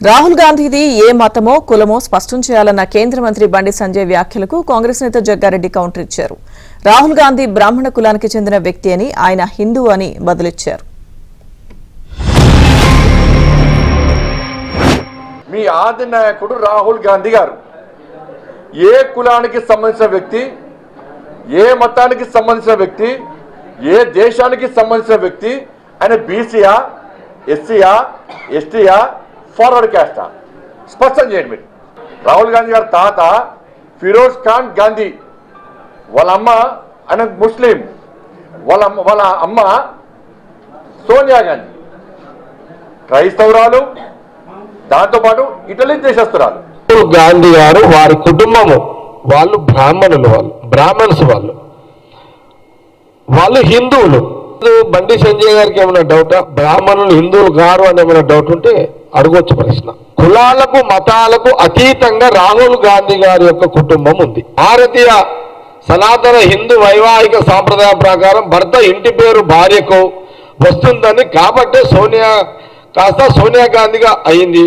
రాహుల్ గాంధీది ఏ మతమో కులమో స్పష్టం చేయాలన్న కేంద్ర మంత్రి బండి సంజయ్ వ్యాఖ్యలకు కాంగ్రెస్ నేత జగ్గారెడ్డి కౌంటర్ ఇచ్చారు. రాహుల్ గాంధీ బ్రాహ్మణ కులానికి చెందిన వ్యక్తి అని, ఆయన హిందూ అని బదులిచ్చారు. మీ ఆది నాయకుడు రాహుల్ గాంధీ గారు ఏ కులానికి సంబంధించిన వ్యక్తి, ఏ మతానికి సంబంధించిన వ్యక్తి, ఏ దేశానికి సంబంధించిన వ్యక్తి, ఆయన బీసీయా, ఎస్సీయా, ఎస్టీయా, ఫార్వర్డ్ క్యాస్టా స్పష్టం చేయండి. మీరు రాహుల్ గాంధీ గారి తాత ఫిరోజ్ ఖాన్ గాంధీ, వాళ్ళ అమ్మ ఆయన ముస్లిం, వాళ్ళ అమ్మ సోనియా గాంధీ క్రైస్తవురాలు, దాంతోపాటు ఇటలీ దేశస్తురాలు. గాంధీ గారు వారి కుటుంబము వాళ్ళు బ్రాహ్మణులు, బ్రాహ్మణ్స్ వాళ్ళు హిందువులు. బండి సంజయ్ గారికి ఏమైనా డౌటా? బ్రాహ్మణులు హిందువులు గారు అని ఏమైనా డౌట్ ఉంటే అడగొచ్చు ప్రశ్న. కులాలకు మతాలకు అతీతంగా రాహుల్ గాంధీ గారి యొక్క కుటుంబం ఉంది. భారతీయ సనాతన హిందూ వైవాహిక సాంప్రదాయం ప్రకారం భర్త ఇంటి పేరు భార్యకు వస్తుందని, కాబట్టే సోనియా కాస్త సోనియా గాంధీగా అయింది.